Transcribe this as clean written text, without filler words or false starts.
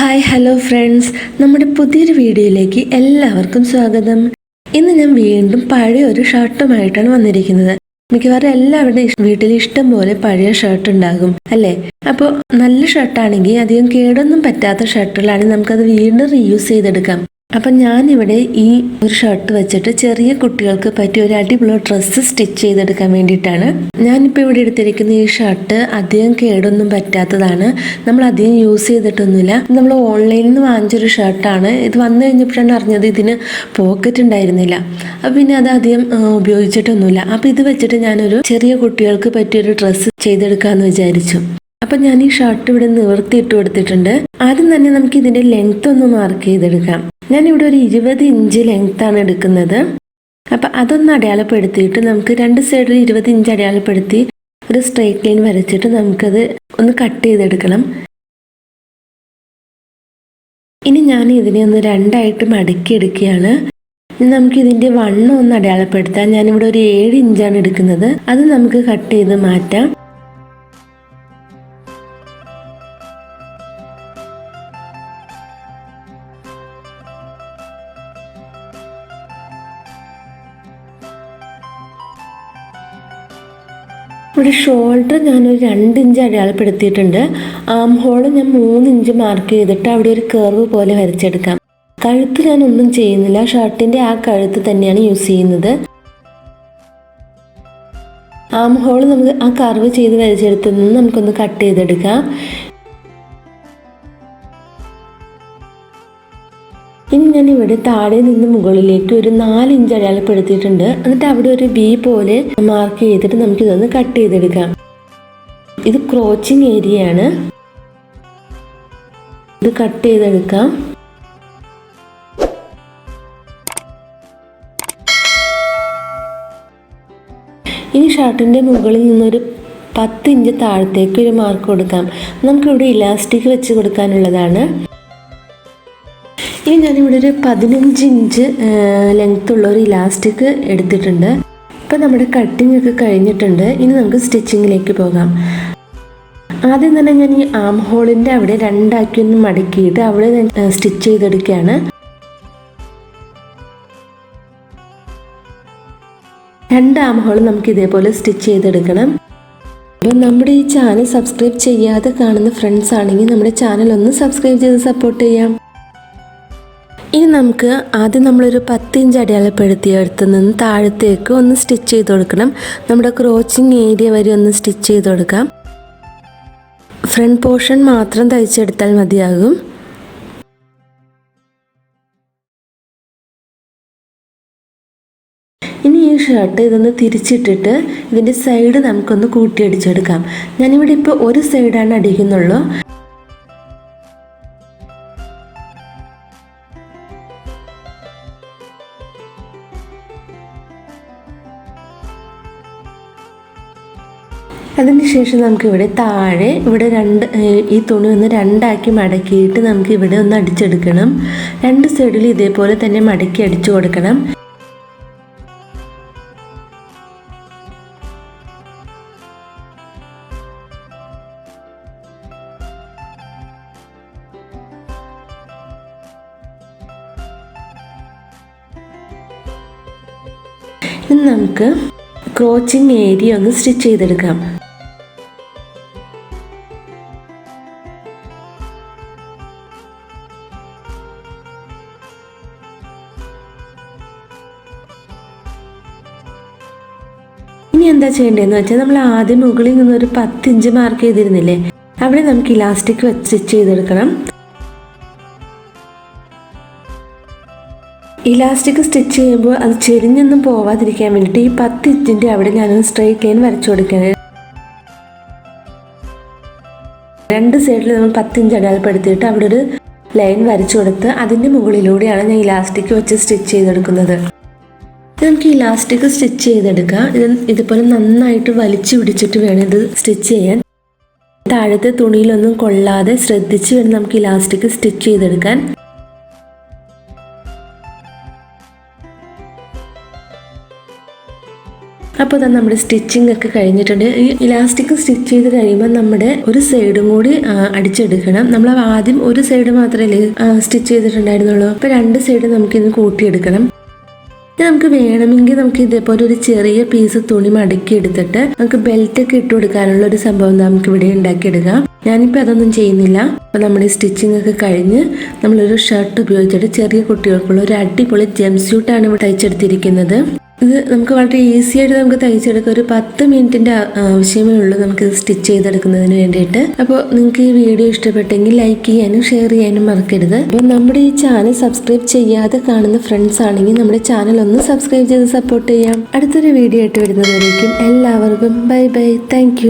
Hi hello friends, നമ്മുടെ പുതിയൊരു വീഡിയോയിലേക്ക് എല്ലാവർക്കും സ്വാഗതം. ഇന്ന് ഞാൻ വീണ്ടും പഴയ ഒരു ഷർട്ടുമായിട്ടാണ് വന്നിരിക്കുന്നത്. മിക്കവാറും എല്ലാവരുടെയും വീട്ടിൽ ഇഷ്ടം പോലെ പഴയ ഷർട്ട് ഉണ്ടാകും അല്ലേ? അപ്പോൾ നല്ല ഷർട്ടാണെങ്കിൽ അധികം കേടൊന്നും പറ്റാത്ത ഷർട്ടുകളാണെങ്കിൽ നമുക്കത് വീണ്ടും റീയൂസ് ചെയ്തെടുക്കാം. അപ്പം ഞാനിവിടെ ഈ ഒരു ഷർട്ട് വെച്ചിട്ട് ചെറിയ കുട്ടികൾക്ക് പറ്റിയ ഒരു അടിപൊളി ഡ്രസ്സ് സ്റ്റിച്ച് ചെയ്തെടുക്കാൻ വേണ്ടിയിട്ടാണ്. ഞാനിപ്പോൾ ഇവിടെ എടുത്തിരിക്കുന്ന ഈ ഷർട്ട് അധികം കേടൊന്നും പറ്റാത്തതാണ്. നമ്മൾ അധികം യൂസ് ചെയ്തിട്ടൊന്നുമില്ല. നമ്മൾ ഓൺലൈനിൽ നിന്ന് വാങ്ങിച്ചൊരു ഷർട്ടാണ്. ഇത് വന്നു കഴിഞ്ഞപ്പോഴാണ് അറിഞ്ഞത് ഇതിന് പോക്കറ്റ് ഉണ്ടായിരുന്നില്ല. അപ്പം പിന്നെ അത് അധികം ഉപയോഗിച്ചിട്ടൊന്നുമില്ല. അപ്പം ഇത് വെച്ചിട്ട് ഞാനൊരു ചെറിയ കുട്ടികൾക്ക് പറ്റിയൊരു ഡ്രസ്സ് ചെയ്തെടുക്കാമെന്ന് വിചാരിച്ചു. അപ്പം ഞാൻ ഈ ഷർട്ട് ഇവിടെ നിവർത്തിയിട്ട് കൊടുത്തിട്ടുണ്ട്. ആദ്യം തന്നെ നമുക്ക് ഇതിൻ്റെ ലെങ്ത് ഒന്ന് മാർക്ക് ചെയ്തെടുക്കാം. ഞാനിവിടെ ഒരു 20 ഇഞ്ച് ലെങ്ത്താണ് എടുക്കുന്നത്. അപ്പം അതൊന്ന് അടയാളപ്പെടുത്തിയിട്ട് നമുക്ക് രണ്ട് സൈഡിൽ 20 ഇഞ്ച് അടയാളപ്പെടുത്തി ഒരു സ്ട്രെയിറ്റ് ലൈൻ വരച്ചിട്ട് നമുക്കത് ഒന്ന് കട്ട് ചെയ്തെടുക്കണം. ഇനി ഞാൻ ഇതിനെ ഒന്ന് രണ്ടായിട്ട് മടക്കി എടുക്കുകയാണ്. ഇനി നമുക്ക് ഇതിൻ്റെ വണ്ണം ഒന്ന് അടയാളപ്പെടുത്താം. ഞാനിവിടെ ഒരു 7 ഇഞ്ചാണ് എടുക്കുന്നത്. അത് നമുക്ക് കട്ട് ചെയ്ത് മാറ്റാം. ഇവിടെ ഷോൾഡർ ഞാനൊരു 2 ഇഞ്ച് അടയാളപ്പെടുത്തിയിട്ടുണ്ട്. ആം ഹോൾ ഞാൻ 3 ഇഞ്ച് മാർക്ക് ചെയ്തിട്ട് അവിടെ ഒരു കർവ് പോലെ വരച്ചെടുക്കാം. കഴുത്ത് ഞാനൊന്നും ചെയ്യുന്നില്ല. ഷർട്ടിൻ്റെ ആ കഴുത്ത് തന്നെയാണ് യൂസ് ചെയ്യുന്നത്. ആം ഹോൾ നമുക്ക് ആ കർവ് ചെയ്ത് വരച്ചെടുത്ത് നമുക്കൊന്ന് കട്ട് ചെയ്തെടുക്കാം. ഇനി ഞാൻ ഇവിടെ താഴെ നിന്ന് മുകളിലേക്ക് ഒരു 4 ഇഞ്ച് അടയാളപ്പെടുത്തിയിട്ടുണ്ട്. എന്നിട്ട് അവിടെ ഒരു ബി പോലെ മാർക്ക് ചെയ്തിട്ട് നമുക്കിതൊന്ന് കട്ട് ചെയ്തെടുക്കാം. ഇത് ക്രോച്ചിങ് ഏരിയയാണ്. ഇത് കട്ട് ചെയ്തെടുക്കാം. ഇനി ഷർട്ടിൻ്റെ മുകളിൽ നിന്നൊരു 10 ഇഞ്ച് താഴത്തേക്ക് ഒരു മാർക്ക് കൊടുക്കാം. നമുക്കിവിടെ ഇലാസ്റ്റിക് വെച്ച് കൊടുക്കാനുള്ളതാണ്. ഇനി ഞാനിവിടെ ഒരു 15 ഇഞ്ച് ലെങ്ത്തുള്ള ഒരു ഇലാസ്റ്റിക് എടുത്തിട്ടുണ്ട്. ഇപ്പം നമ്മുടെ കട്ടിങ് ഒക്കെ കഴിഞ്ഞിട്ടുണ്ട്. ഇനി നമുക്ക് സ്റ്റിച്ചിങ്ങിലേക്ക് പോകാം. ആദ്യം തന്നെ ഞാൻ ഈ ആം ഹോളിൻ്റെ അവിടെ രണ്ടാക്കി ഒന്ന് മടക്കിയിട്ട് അവിടെ സ്റ്റിച്ച് ചെയ്തെടുക്കുകയാണ്. രണ്ട് ആം ഹോൾ നമുക്ക് ഇതേപോലെ സ്റ്റിച്ച് ചെയ്തെടുക്കണം. അപ്പം നമ്മുടെ ഈ ചാനൽ സബ്സ്ക്രൈബ് ചെയ്യാതെ കാണുന്ന ഫ്രണ്ട്സ് ആണെങ്കിൽ നമ്മുടെ ചാനൽ ഒന്ന് സബ്സ്ക്രൈബ് ചെയ്ത് സപ്പോർട്ട് ചെയ്യാം. ഇനി നമുക്ക് ആദ്യം നമ്മളൊരു 10 ഇഞ്ച് അടയാളപ്പെടുത്തിയ അടുത്ത് നിന്ന് താഴത്തേക്ക് ഒന്ന് സ്റ്റിച്ച് ചെയ്ത് കൊടുക്കണം. നമ്മുടെ ക്രോച്ചിങ് ഏരിയ വരെ ഒന്ന് സ്റ്റിച്ച് ചെയ്ത് കൊടുക്കാം. ഫ്രണ്ട് പോർഷൻ മാത്രം തയ്ച്ചെടുത്താൽ മതിയാകും. ഇനി ഈ ഷർട്ട് ഇതൊന്ന് തിരിച്ചിട്ടിട്ട് ഇതിൻ്റെ സൈഡ് നമുക്കൊന്ന് കൂട്ടിയടിച്ചെടുക്കാം. ഞാനിവിടെ ഇപ്പോൾ ഒരു സൈഡാണ് അടിക്കുന്നുള്ളൂ. അതിനുശേഷം നമുക്കിവിടെ താഴെ ഇവിടെ ഈ തുണി ഒന്ന് രണ്ടാക്കി മടക്കിയിട്ട് നമുക്ക് ഇവിടെ ഒന്ന് അടിച്ചെടുക്കണം. രണ്ട് സൈഡിൽ ഇതേപോലെ തന്നെ മടക്കി അടിച്ചു കൊടുക്കണം. ഇനി നമുക്ക് ക്രോച്ചിങ് ഏരിയ ഒന്ന് സ്റ്റിച്ച് ചെയ്തെടുക്കാം. ഇനി എന്താ ചെയ്യേണ്ടതെന്ന് വെച്ചാൽ നമ്മൾ ആദ്യം മുകളിൽ നിന്നൊരു 10 ഇഞ്ച് മാർക്ക് ചെയ്തിരുന്നില്ലേ, അവിടെ നമുക്ക് ഇലാസ്റ്റിക് വെച്ച് സ്റ്റിച്ച് ചെയ്തെടുക്കണം. ഇലാസ്റ്റിക് സ്റ്റിച്ച് ചെയ്യുമ്പോൾ അത് ചെരിഞ്ഞൊന്നും പോവാതിരിക്കാൻ വേണ്ടിയിട്ട് ഈ 10 ഇഞ്ചിൻ്റെ അവിടെ ഞാനൊന്ന് സ്ട്രെയിറ്റ് ലൈൻ വരച്ചു കൊടുക്കുകയാണ്. രണ്ട് സൈഡിൽ നമ്മൾ 10 ഇഞ്ച് അടയാളപ്പെടുത്തിയിട്ട് അവിടെ ഒരു ലൈൻ വരച്ചു കൊടുത്ത് അതിൻ്റെ മുകളിലൂടെയാണ് ഞാൻ ഇലാസ്റ്റിക് വെച്ച് സ്റ്റിച്ച് ചെയ്തെടുക്കുന്നത്. നമുക്ക് ഇലാസ്റ്റിക് സ്റ്റിച്ച് ചെയ്തെടുക്കാം. ഇതുപോലെ നന്നായിട്ട് വലിച്ചു പിടിച്ചിട്ട് വേണം ഇത് സ്റ്റിച്ച് ചെയ്യാൻ. താഴത്തെ തുണിയിലൊന്നും കൊള്ളാതെ ശ്രദ്ധിച്ച് വേണം നമുക്ക് ഇലാസ്റ്റിക് സ്റ്റിച്ച് ചെയ്തെടുക്കാൻ. അപ്പോൾ തന്നെ നമ്മുടെ സ്റ്റിച്ചിങ് ഒക്കെ കഴിഞ്ഞിട്ടുണ്ട്. ഈ ഇലാസ്റ്റിക് സ്റ്റിച്ച് ചെയ്ത് കഴിയുമ്പോൾ നമ്മുടെ ഒരു സൈഡും കൂടി അടിച്ചെടുക്കണം. നമ്മൾ ആദ്യം ഒരു സൈഡ് മാത്രമല്ലേ സ്റ്റിച്ച് ചെയ്തിട്ടുണ്ടായിരുന്നുള്ളൂ. അപ്പോൾ 2 സൈഡ് നമുക്കിത് കൂട്ടിയെടുക്കണം. നമുക്ക് വേണമെങ്കിൽ നമുക്ക് ഇതേപോലെ ഒരു ചെറിയ പീസ് തുണി മടക്കി എടുത്തിട്ട് നമുക്ക് ബെൽറ്റ് ഒക്കെ ഇട്ട് കൊടുക്കാനുള്ള ഒരു സംഭവം നമുക്ക് ഇവിടെ ഉണ്ടാക്കിയെടുക്കാം. ഞാനിപ്പോൾ അതൊന്നും ചെയ്യുന്നില്ല. അപ്പോൾ നമ്മുടെ സ്റ്റിച്ചിങ് ഒക്കെ കഴിഞ്ഞ് നമ്മളൊരു ഷർട്ട് ഉപയോഗിച്ചിട്ട് ചെറിയ കുട്ടികൾക്കുള്ള ഒരു അടിപൊളി ജംപ് സ്യൂട്ടാണ് ഇവിടെ തയ്ച്ചെടുത്തിരിക്കുന്നത്. ഇത് നമുക്ക് വളരെ ഈസി ആയിട്ട് നമുക്ക് തയ്ച്ചെടുക്കാം. ഒരു 10 മിനിറ്റിന്റെ ആവശ്യമേ ഉള്ളൂ നമുക്ക് ഇത് സ്റ്റിച്ച് ചെയ്തെടുക്കുന്നതിന് വേണ്ടിയിട്ട്. അപ്പോൾ നിങ്ങൾക്ക് ഈ വീഡിയോ ഇഷ്ടപ്പെട്ടെങ്കിൽ ലൈക്ക് ചെയ്യാനും ഷെയർ ചെയ്യാനും മറക്കരുത്. അപ്പോൾ നമ്മുടെ ഈ ചാനൽ സബ്സ്ക്രൈബ് ചെയ്യാതെ കാണുന്ന ഫ്രണ്ട്സ് ആണെങ്കിൽ നമ്മുടെ ചാനൽ ഒന്ന് സബ്സ്ക്രൈബ് ചെയ്ത് സപ്പോർട്ട് ചെയ്യാം. അടുത്തൊരു വീഡിയോ ആയിട്ട് വരുന്നതായിരിക്കും. എല്ലാവർക്കും ബൈ ബൈ. താങ്ക്